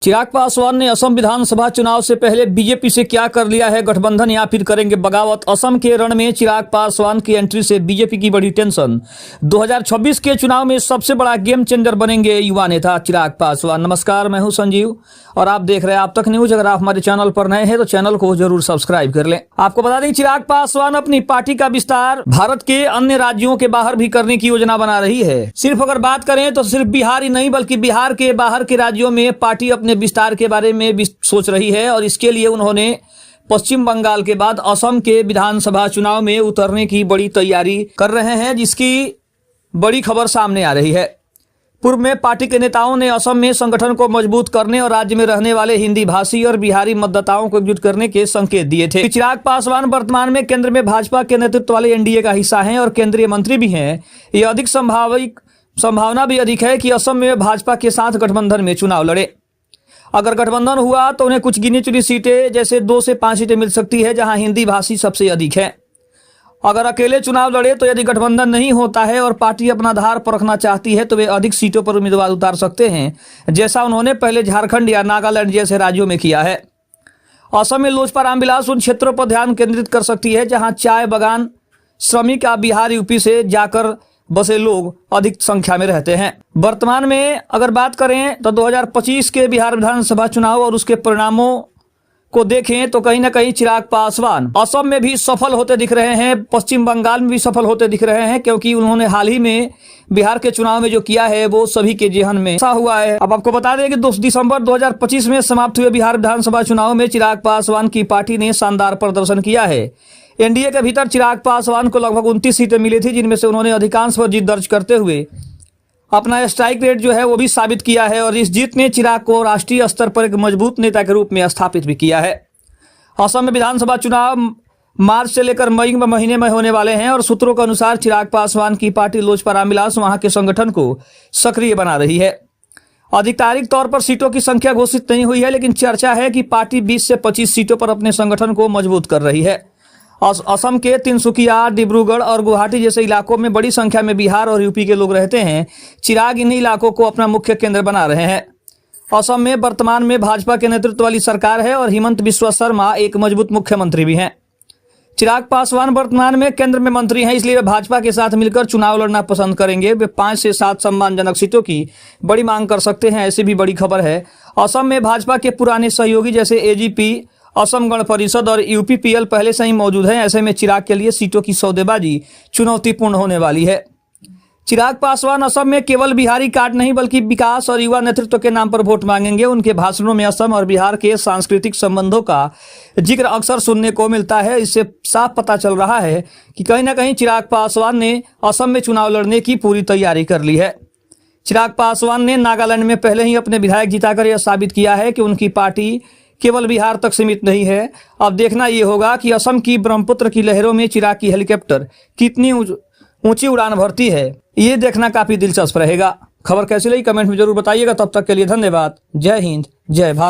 चिराग पासवान ने असम विधानसभा चुनाव से पहले बीजेपी से क्या कर लिया है गठबंधन या फिर करेंगे बगावत। असम के रण में चिराग पासवान की एंट्री से बीजेपी की बड़ी टेंशन। 2026 के चुनाव में सबसे बड़ा गेम चेंजर बनेंगे युवा नेता चिराग पासवान। नमस्कार, मैं हूं संजीव और आप देख रहे हैं आप तक न्यूज। अगर आप हमारे चैनल पर नए हैं तो चैनल को जरूर सब्सक्राइब कर लें। आपको बता दें, चिराग पासवान अपनी पार्टी का विस्तार भारत के अन्य राज्यों के बाहर भी करने की योजना बना रही है। सिर्फ अगर बात करें तो सिर्फ बिहार ही नहीं बल्कि बिहार के बाहर के राज्यों में पार्टी अपने विस्तार के बारे में भी सोच रही है और इसके लिए उन्होंने पश्चिम बंगाल के बाद असम के विधानसभा चुनाव में उतरने की बड़ी तैयारी कर रहे हैं, जिसकी बड़ी खबर सामने आ रही है। पूर्व में पार्टी के नेताओं ने असम में संगठन को मजबूत करने और राज्य में रहने वाले हिंदी भाषी और बिहारी मतदाताओं को एकजुट करने के संकेत दिए थे। चिराग पासवान वर्तमान में केंद्र में भाजपा के नेतृत्व वाले एनडीए का हिस्सा हैं और केंद्रीय मंत्री भी हैं। ये अधिक संभावना भी अधिक है कि असम में भाजपा के साथ गठबंधन में चुनाव लड़े। अगर गठबंधन हुआ तो उन्हें कुछ गिनी चुनी सीटें जैसे 2 से 5 सीटें मिल सकती है, जहां हिंदी भाषी सबसे अधिक है। अगर अकेले चुनाव लड़े तो यदि गठबंधन नहीं होता है और पार्टी अपना धार परखना चाहती है तो वे अधिक सीटों पर उम्मीदवार उतार सकते हैं, जैसा उन्होंने पहले झारखंड या नागालैंड जैसे राज्यों में किया है। असम में लोजपा रामविलास उन क्षेत्रों पर ध्यान केंद्रित कर सकती है जहां चाय बगान श्रमिक या बिहार यूपी से जाकर बसे लोग अधिक संख्या में रहते हैं। वर्तमान में अगर बात करें तो 2025 के बिहार विधानसभा चुनाव और उसके परिणामों को देखें तो कहीं ना कहीं चिराग पासवान असम में भी सफल होते दिख रहे हैं, पश्चिम बंगाल में भी सफल होते दिख रहे हैं, क्योंकि उन्होंने हाल ही में बिहार के चुनाव में जो किया है वो सभी के जेहन में ऐसा हुआ है। अब आपको बता दें कि 2 दिसंबर 2025 में समाप्त हुए बिहार विधानसभा चुनाव में चिराग पासवान की पार्टी ने शानदार प्रदर्शन किया है। एनडीए के भीतर चिराग पासवान को लगभग 29 सीटें मिली थी, जिनमें से उन्होंने अधिकांश पर जीत दर्ज करते हुए अपना स्ट्राइक रेट जो है वो भी साबित किया है और इस जीत ने चिराग को राष्ट्रीय स्तर पर एक मजबूत नेता के रूप में स्थापित भी किया है। असम में विधानसभा चुनाव मार्च से लेकर मई महीने में होने वाले हैं और सूत्रों के अनुसार चिराग पासवान की पार्टी लोजपा रामविलास वहां के संगठन को सक्रिय बना रही है। आधिकारिक तौर पर सीटों की संख्या घोषित नहीं हुई है, लेकिन चर्चा है कि पार्टी 20 से 25 सीटों पर अपने संगठन को मजबूत कर रही है। असम के तिनसुकिया, डिब्रूगढ़ और गुवाहाटी जैसे इलाकों में बड़ी संख्या में बिहार और यूपी के लोग रहते हैं। चिराग इन्हीं इलाकों को अपना मुख्य केंद्र बना रहे हैं। असम में वर्तमान में भाजपा के नेतृत्व वाली सरकार है और हिमंत बिस्वा शर्मा एक मजबूत मुख्यमंत्री भी हैं। चिराग पासवान वर्तमान में केंद्र में मंत्री हैं, इसलिए वे भाजपा के साथ मिलकर चुनाव लड़ना पसंद करेंगे। वे 5 से 7 सम्मानजनक सीटों की बड़ी मांग कर सकते हैं, ऐसी भी बड़ी खबर है। असम में भाजपा के पुराने सहयोगी जैसे एजीपी, असम गण परिषद और यूपीपीएल पहले से ही मौजूद हैं। ऐसे में चिराग के लिए सीटों की सौदेबाजी चुनौतीपूर्ण होने वाली है। चिराग पासवान असम में केवल बिहारी कार्ड नहीं बल्कि विकास और युवा नेतृत्व के नाम पर वोट मांगेंगे। उनके भाषणों में असम और बिहार के सांस्कृतिक संबंधों का जिक्र अक्सर सुनने को मिलता है। इससे साफ पता चल रहा है कि कहीं ना कहीं चिराग पासवान ने असम में चुनाव लड़ने की पूरी तैयारी कर ली है। चिराग पासवान ने नागालैंड में पहले ही अपने विधायक जिताकर यह साबित किया है कि उनकी पार्टी केवल बिहार तक सीमित नहीं है। अब देखना ये होगा कि असम की ब्रह्मपुत्र की लहरों में चिराग की हेलीकॉप्टर कितनी ऊंची उड़ान भरती है, ये देखना काफी दिलचस्प रहेगा। खबर कैसी लगी कमेंट में जरूर बताइएगा। तब तक के लिए धन्यवाद। जय हिंद, जय भारत।